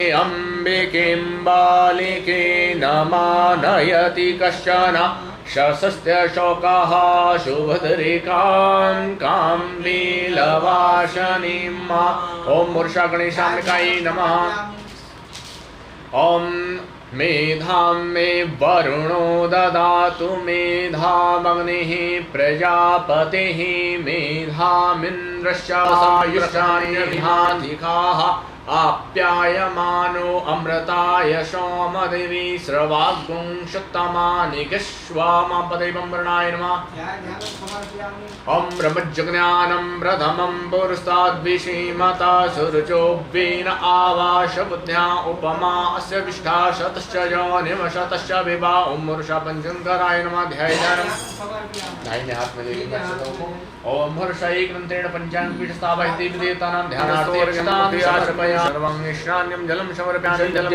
अम्बिकीं बालिके न मानयति कश्चन शस्स्य शोकः शुभदरिकां काम्बीलवाशनीं मा। ॐ मूर्षा गणेशाम्बिकायै नमः। ॐ मेधां मे वरुणो ददातु मेधामग्निः प्रजापतिः मेधामिन्द्रश्च सायुष्यानि विहाधिकाः आप्यायमानो अमृताय सोमदेवी स्रवाग्गुं शतमानि विश्वामापदेवं वरुणाय नमः। ॐ ब्रह्मज्ञानं प्रथमं पुरुषाद्विषीमता सुरजोऽव्येन आवाश बुद्ध्या उपमा अस्य विष्ठा शतश्च योनिमशतश्च विवा। ॐ मूर्षा पञ्चङ्कराय नमः। ध्यायामि दाहिने हाथ में लेके ॐ मूर्षा एकमन्त्रेण पञ्चाङ्गपीठ स्थापयति देवतानां ध्यानार्थं सर्वं निश्रान्यं जलं समर्पयामि। जलं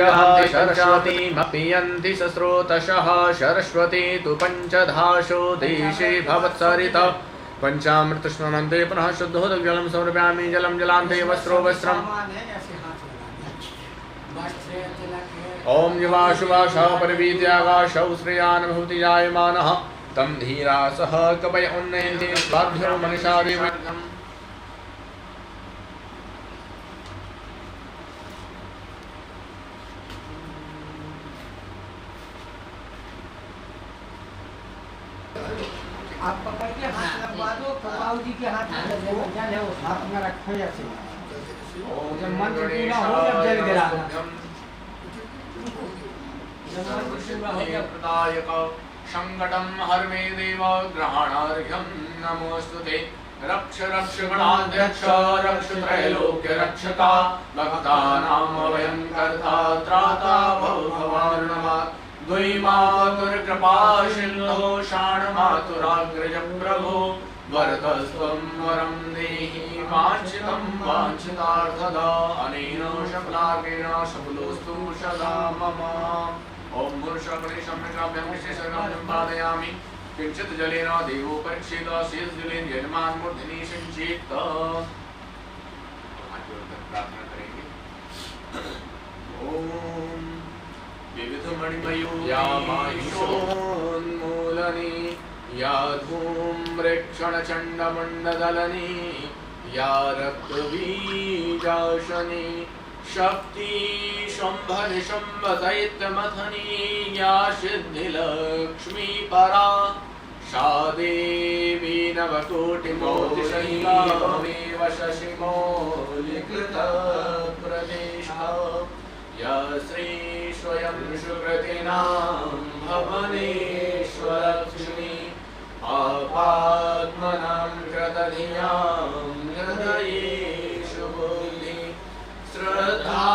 सरस्वतीमपि सस्रोतशः सरस्वती तु पञ्चधाशो देशे भवत्सरित पञ्चामृतस्नानान्ते पुनः शुद्धोदकजलं समर्पयामि। जलं जलान्ते वस्त्रो वस्त्रम्। ॐ युवाशुवाशः परिवीत्यागाशौ श्रेयानुभूति जायमानः तं धीरा सह कपय उन्नयन्ति स्वाभ्यो मनीषा देवम्। आप पकड़ के हाथ लगवा दो, प्रभाव जी के हाथ में हाथ में रखो ऐसे। जब मंत्र पूरा हो जब जल गिरा संकटं हर्मे देव ग्रहणार्घ्यं नमोस्तुते। रक्ष रक्ष गणाध्यक्ष रक्ष त्रैलोक्य रक्षका भक्तानां वयं कर्ता त्राता भव भवार्णवात्। द्वैमातुर्कृपा सिन्धो शाणमातुराग्रज प्रभो वरदस्त्वं वरं देहि वाञ्छितं वाञ्छितार्थदा अनेन शफलार्केण सफलोऽस्तु सदा मम। ॐ मूर्षा गणेशाम्बिकाभ्यां विशेषगं पादयामि। किञ्चित् जलेन देवो परीक्षित शेषजलेन यजमान् मूर्धनि सिञ्चित। प्रार्थना करेंगे। ॐ विविधमणिमयो या माहिषोन्मूलनी या धूम्रेक्षणचण्डमण्डदलनी या रक्तबीजाशनी शक्ति शम्भनिशम्भदैत्यमथनी या सिद्धिलक्ष्मी परा सा देवी नवकोटिमोतिशैलामेव शशिमौलिकृतप्रदेशा या श्री स्वयं सुकृतिनां भवनेश्वरलक्ष्मी आपात्मनां कृतधियां हृदयेषु बुद्धि श्रद्धा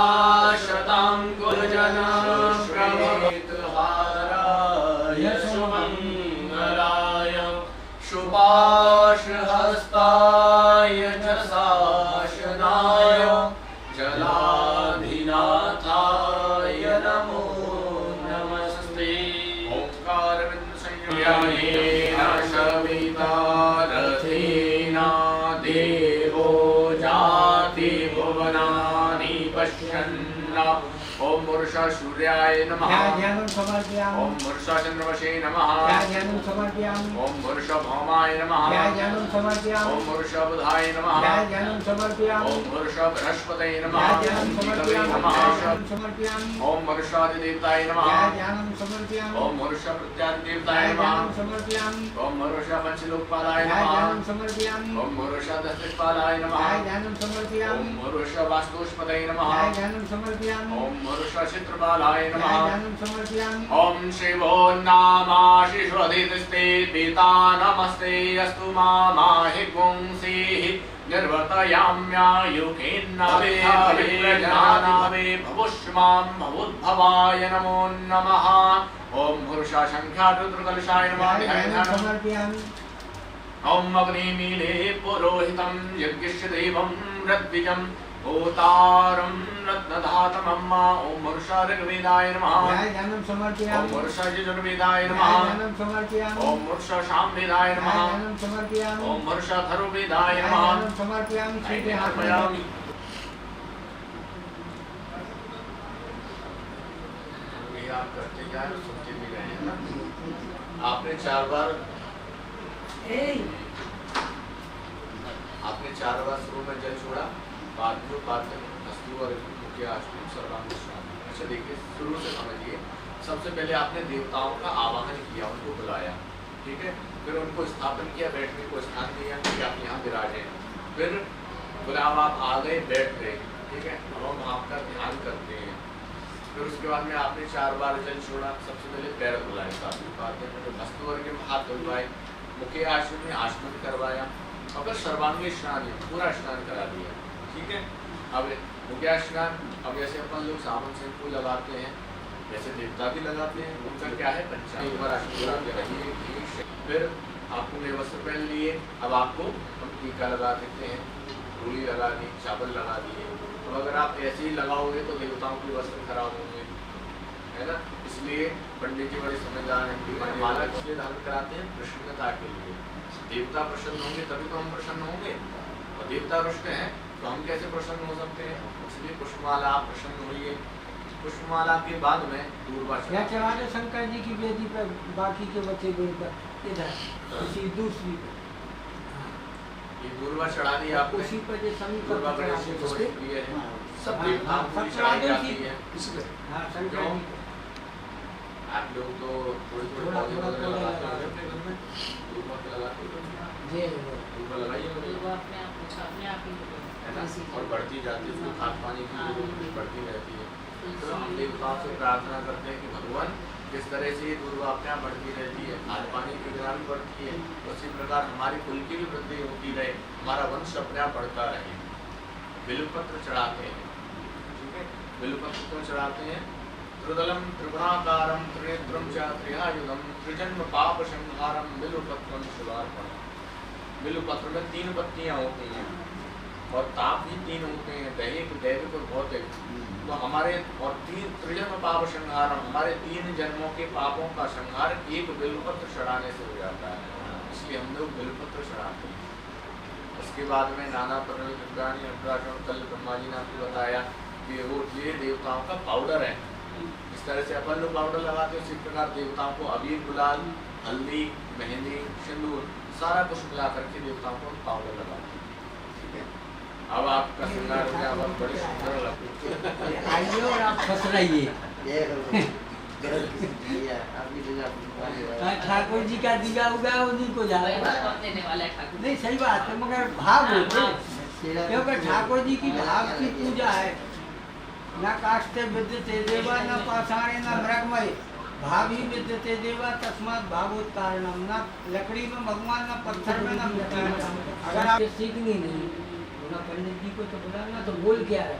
शतां कुलजनप्रभेतहाराय सुमङ्गलाय शुभाशहस्ताय च शासनाय जलाधिनाथाय नमो नमस्ते। ओंकारबिन्दुसंयुक्तेन शमितारथेन देवो जाति भुवनानि पश्यन्ना। ॐ मूर्षा सूर्याय नमः। ॐ मूर्षा चन्द्रमसे नमः। ॐ मूर्षा भौमाय नमः। ॐ मूर्षा बुधाय नमः। ॐ मूर्षा बृहस्पतये नमः। ॐ मूर्षादिदेवताय नमः। ॐ मूर्षा प्रत्यादिदेवताय नमः। ॐ मूर्षा पंचलोकपालाय नमः। ॐ मूर्षा दशदिक्पालाय नमः। ॐ मूर्षा वास्तुष्पतये नमः। ॐ मूर्षा चित्रपालाय नमः। ॐ शिवो नामाशिष्वधिस्ते पिता नमस्ते अस्तु मामाहि पुंसीः निर्वर्तयाम्यायुकेन्नवे भवुष्मां भवुद्भवाय नमो नमः। ॐ मूर्षा शङ्खारुद्रकलशाय नमः। ॐ अग्निमीले पुरोहितं यज्ञस्य देवं रद्विजं होतारं रत्नधातमम्मा। ॐ मूर्षा ऋग्वेदाय नमः। ॐ मूर्षा यजुर्वेदाय नमः। ॐ मूर्षा सामवेदाय नमः। ॐ मूर्षा अथर्ववेदाय नमः। आप करते क्या है सुनते भी रहे हैं ना। आपने 4 बार शुरू में जल छोड़ा, बाद में हस्तु और मुख्य अष्टम सर्वांग स्नान। अच्छा देखिए शुरू से समझिए। सबसे पहले आपने देवताओं का आवाहन किया, उनको बुलाया, ठीक है। फिर उनको स्थापन किया, बैठने को स्थान दिया कि आप यहाँ विराजे। फिर बोला अब आप आ गए, बैठ गए, ठीक है। अब हम आपका ध्यान करते हैं। फिर उसके बाद में आपने 4 बार जल छोड़ा। सबसे पहले पैर धुलाए, सातवीं बात है। फिर हस्तवर्ग में हाथ धुलवाए, मुख्य आश्रम में आचमन करवाया, और फिर सर्वांगी स्नान पूरा स्नान करा दिया, ठीक है। अब हो गया स्नान। अब जैसे अपन लोग साबुन शैम्पू लगाते हैं वैसे देवता भी लगाते हैं। उनका क्या है पंचांग पर फिर आपने वस्त्र पहन लिए। अब आपको हम टीका लगा देते हैं, रूली लगा दी, चावल लगा दिए। अब अगर आप ऐसे ही लगाओगे तो देवताओं के वस्त्र खराब होंगे, है ना। इसलिए पंडित जी बड़े समझदार हैं। माला इसलिए धारण कराते हैं प्रसन्नता के लिए। देवता प्रसन्न होंगे तभी तो हम प्रसन्न होंगे, और देवता रुष्ट हैं तो हम कैसे प्रसन्न हो सकते हैं। इसलिए पुष्पमाला आप प्रसन्न होइए। पुष्पमाला के बाद में दूर्वा चढ़ाते शंकर जी की वेदी पर, बाकी के बच्चे गोल पर इधर इसी दूसरी ये दूर्वा चढ़ा दी आपने। उसी पर जो दूर्वा गणेश जी को प्रिय है, सब देवताओं को चढ़ाई जाती है। हाँ शंकर जी आप लोग तो थोड़े पौधे लगाते हैं अपने घर में, दूर्वा के लगाते हैं जी, दूर्वा लगाइए है ना, और बढ़ती जाती है। उसको खाद पानी की जरूरत बढ़ती रहती है। तो हम देवताओं से प्रार्थना करते हैं कि भगवान जिस तरह से ये दूर्वा अपने आप बढ़ती रहती है, खाद पानी की गिरान बढ़ती है, उसी प्रकार हमारी कुल की भी वृद्धि होती रहे, हमारा वंश अपने आप बढ़ता रहे। बिल्वपत्र चढ़ाते हैं, ठीक है। बिल्वपत्र क्यों चढ़ाते हैं? त्रिदलम त्रिगुणाकारम त्रिनेत्रम च त्रियायुधम त्रिजन्म पाप संहारम बिल्वपत्रम शिवार्पणम। बिल्वपत्र में 3 पत्तियां होती हैं और ताप भी 3 होते हैं, दैहिक, दैविक और भौतिक। तो हमारे और 3 त्रिजन्म पाप संहारम, हमारे 3 जन्मों के पापों का संहार एक बिल्वपत्र चढ़ाने से हो जाता है। इसलिए हम लोग बिल्वपत्र चढ़ाते हैं। उसके बाद में नाना प्रकार कल ब्रह्मा जी ने आपको बताया कि वो ये देवताओं का पाउडर है। इस तरह से अपन लोग पाउडर लगाते हैं, उसी प्रकार देवताओं को अबीर, गुलाल, हल्दी, मेहंदी, सिंदूर सारा कुछ मिला करके देवताओं को पाउडर लगाते हैं, ठीक है। अब आपका श्रृंगार हो गया, अब आप बड़े सुंदर लगते हैं। आइए और आप फंस रहिए। ठाकुर जी का दिया उगा उन्हीं को जाएगा। नहीं सही बात है, मगर भाव होते, क्योंकि ठाकुर जी की भाव की पूजा है। न काष्ठे विद्यते देवा न पाषाणे न मृगमय भाव ही विद्यते देवा तस्मात् भावोत्कारणम। न लकड़ी में भगवान, न पत्थर में, न मिट्टी में। अगर आप सीखनी नहीं ना पंडित जी को तो बुलाना, तो बोल क्या है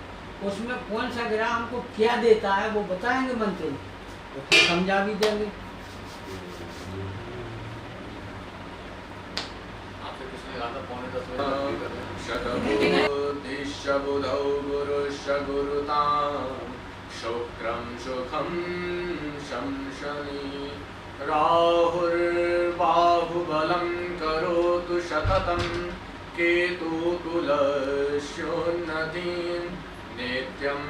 उसमें कौन सा ग्राम हमको क्या देता है वो बताएंगे मंत्री, तो फिर समझा भी देंगे। शतबुद्धौ गुरुश्च गुरुतां शुक्रं सुखं शंशनि राहुर्बाहुबलं करोतु सततं केतु तुलस्योन्नतिं नित्यं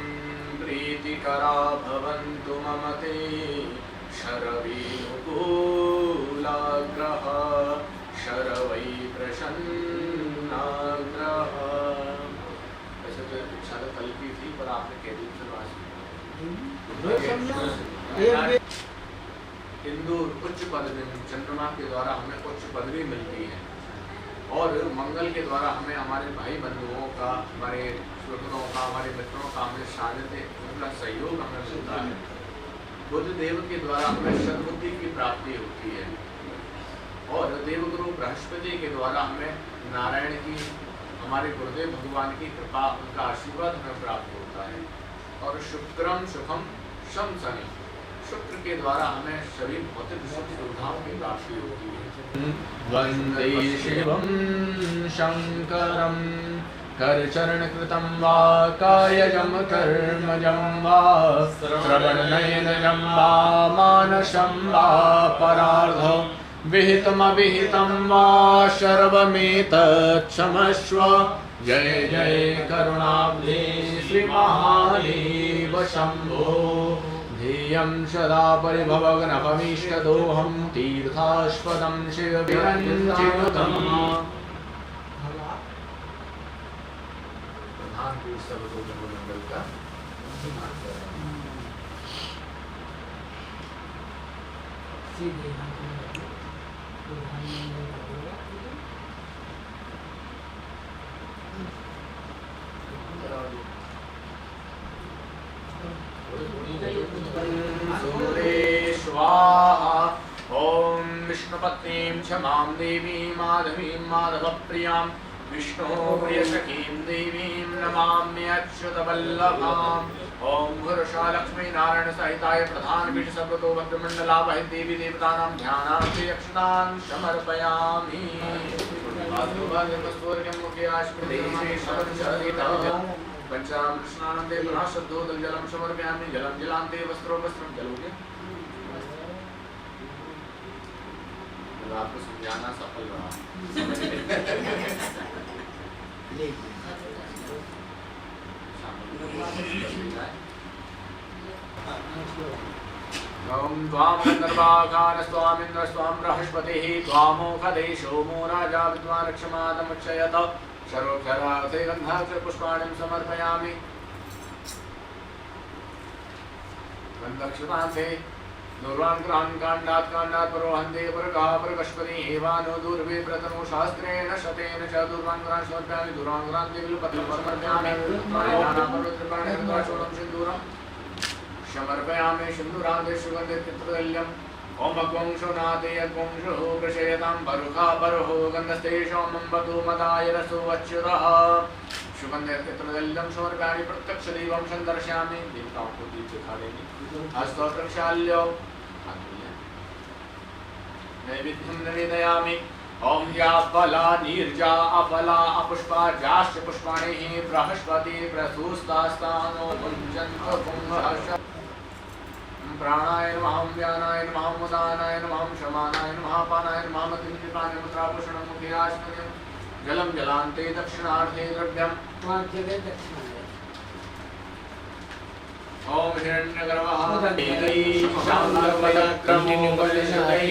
प्रीतिकरा भवन्तु मम ते शरवीनुकूलाग्रह शरवै प्रसन्नाग्रह। वैसे तो इच्छा तो कल की थी, पर आपने कह दी इंदौर उच्च पदवी, चंद्रमा के द्वारा हमें उच्च पदवी मिलती है, और मंगल के द्वारा हमें हमारे भाई बंधुओं का, हमारे स्वजनों का, हमारे मित्रों का हमें सानिध्य, उनका सहयोग हमें मिलता है। बुद्ध देव के द्वारा हमें सद्बुद्धि की प्राप्ति होती है, और देवगुरु बृहस्पति के द्वारा हमें नारायण की, हमारे गुरुदेव भगवान की कृपा, उनका आशीर्वाद हमें प्राप्त होता है। और शुक्रम सुखम शम शनि, शुक्र के द्वारा हमें सभी भौतिक सुख सुविधाओं की प्राप्ति होती है। वंदे शिवं शंकरं करचरणकृतं वा कायजं कर्मजं वा श्रवणनयनजं वा मानसं वा परार्धौ विहितमविहितं वा सर्वमेतत्क्षमस्व। जय जय करुणाब्धे श्री महादेव शंभो। ध्येयं सदा परिभवग्नभमीष्टदोहं तीर्थास्पदं शिवविरञ्चिनुतम् प्रधान पुरुष सर्वतोमुखमंडल का निर्माण कर रहे हैं। सीधे हाथ में रखो, प्रधानमंत्री का होगा। स्वाहा ओम विष्णुपत्नीं क्षमां देवीं माधवीं माधवप्रियां विष्णुप्रियसखीं देवीं नमाम्यच्युतवल्लभाम् ओम गुरुषा लक्ष्मी नारायण सहिताय प्रधान पीठ सर्वतो भद्रमंडलावहि देवी देवतानां ध्यानार्थे यक्षतां समर्पयामि। वासुदेवस्वर्गं मुखे आश्रिते शरदिता पंचामृष्णानंदे पुनः शुद्धोदक जलम समर्पयामि। जलम जलांते वस्त्रोपस्त्रम जलोगे। आपको समझाना सफल रहा। ओम त्वां गन्धर्वाघान स्वामिन्द्र स्वां बृहस्पतिः त्वामोखदेशो मो राजा विद्वान् रक्षमादमुच्चयत सर्वोक्षरार्थे गन्धाक्ष पुष्पाणिं समर्पयामि। गन्धक्षतान्ते दूर्वान् गृहान् काण्डात् काण्डात् परोहन्ते परगाः परकष्पति हेवानो दूर्वे प्रतनो शास्त्रेण शतेन च दूर्वान् गृहान् समर्पयामि। दूर्वान् गृहान् देवीलपत्रं समर्पयामि। प्राणेनानापर्वत्रिपाणे रुद्राचूर्णं सिन्दूरं समर्पयामि। सिन्दूरान्ते सुगन्धे पितृतल्यम् ओम अग्वंशो नादे अग्वंशो प्रशयतां बरुखा बरुहो गन्धस्तेषां अम्बतो मदाय रसो अच्युतः सुगन्धे पितृतल्यं समर्पयामि। प्रत्यक्षदेवं सन्दर्शयामि। देवताओं को दीप दिखा देंगे। हस्तो प्रक्षाल्यो नैवेद्यं निवेदयामि। ओम या फला नीर्जा अफला अपुष्पा जाश्च पुष्पाणि बृहस्पति प्रसूस्तास्तानो भुञ्जन्तो पुंसः प्राणाय नमः व्यानाय नमः उदानाय नमः शमानाय नमः पानाय नमः मतिनिपाने मुद्राभूषणं मुखे आश्रयं जलं जलान्ते दक्षिणार्थे द्रव्यं पांच जगह दक्षिणा है। ओम हिरण्यगर्भः देवै शान्तपदक्रमो बलिशतै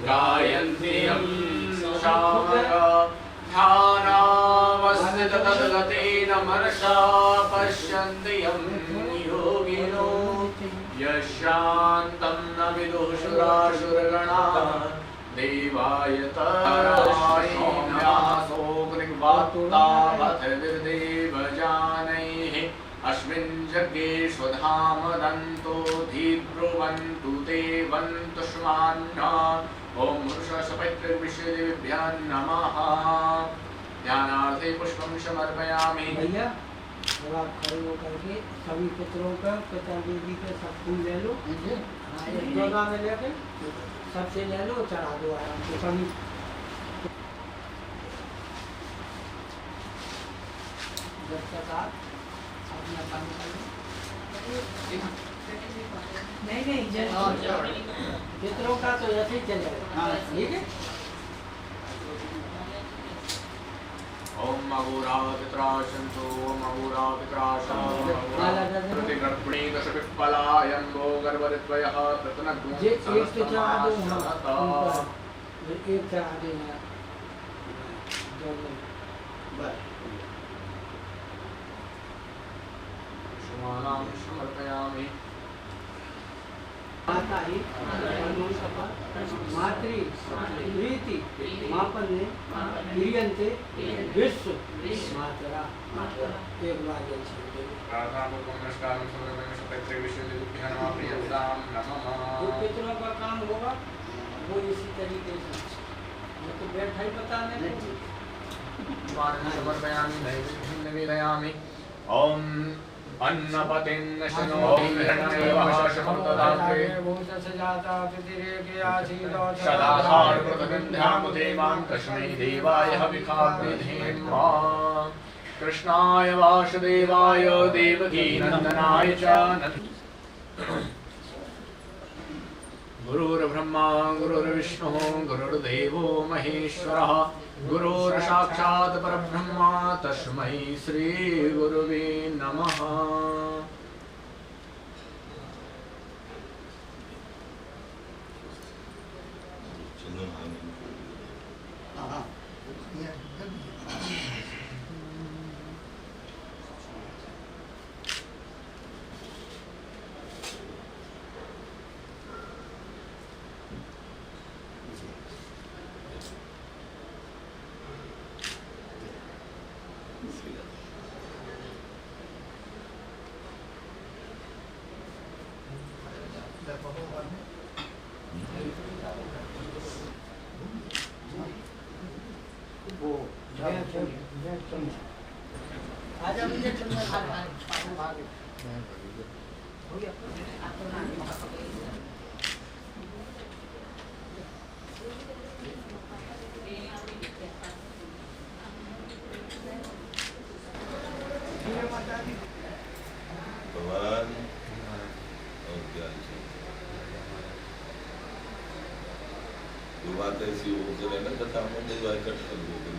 गायन्ति यं शामका ध्यानावस्थिततद्गतेन मनसा पश्यन्ति यं योगिनो यशान्तं न विदुः सुरासुरगणा देवाय तरासोऽग्निवातावथ विदेवजानैः अस्मिन् यज्ञे स्वधामदन्तो धीब्रुवन्तु ते वन्तुष्मान्ना ओम पुरुषसपैतृविश्वदेव्यां नमः। ध्यानार्थे पुष्पं समर्पयामि। भैया जब आप खड़े होकर के सभी पुत्रों का पिता देवी के सब फूल ले लो। हाँ, एक जगह में लेके सबसे ले लो, चढ़ा दो आराम से सभी। जब तक आप अपना काम कर लो। नहीं पितरों का तो ऐसे ही चलेगा। हाँ ठीक है। ओम मगुरा पित्राशंतो मगुरा पित्राशंति दशविप्पलायम्बो गर्भरित्वयः प्रतनग्गुं जे एक चढ़ा दो। हाँ एक चढ़ा देना। शुमानां समर्पयामि। माता ही मातृ प्रीति मापन्ने क्रियन्ते विश्व मातरा एक बार प्रार्थना को नमस्कारं समर्पयामि। सपैतृ विश्वदेव्यां नमः प्रियतां नमः। जो पितरों का काम होगा वो इसी तरीके से मैं तो बैठा ही बताने समर्पयामि। नैवेद्यं निवेदयामि। ओम अन्नपतिं शनो हिरण्यवः शमन्तदाते सदाधार प्रतिगन्ध्यामुदे मां तस्मै देवाय हविखाग्निधेन्वा कृष्णाय वासुदेवाय देवकीनन्दनाय च गुरुर्ब्रह्मा गुरुर्विष्णुः गुरुर्देवो महेश्वरः गुरुर्साक्षात् परब्रह्म तस्मै श्री गुरुवे नमः। आजा मुझे तुमने भाग हो गया भगवान और क्या बात ऐसी हो करे ना कथा में कट कर दो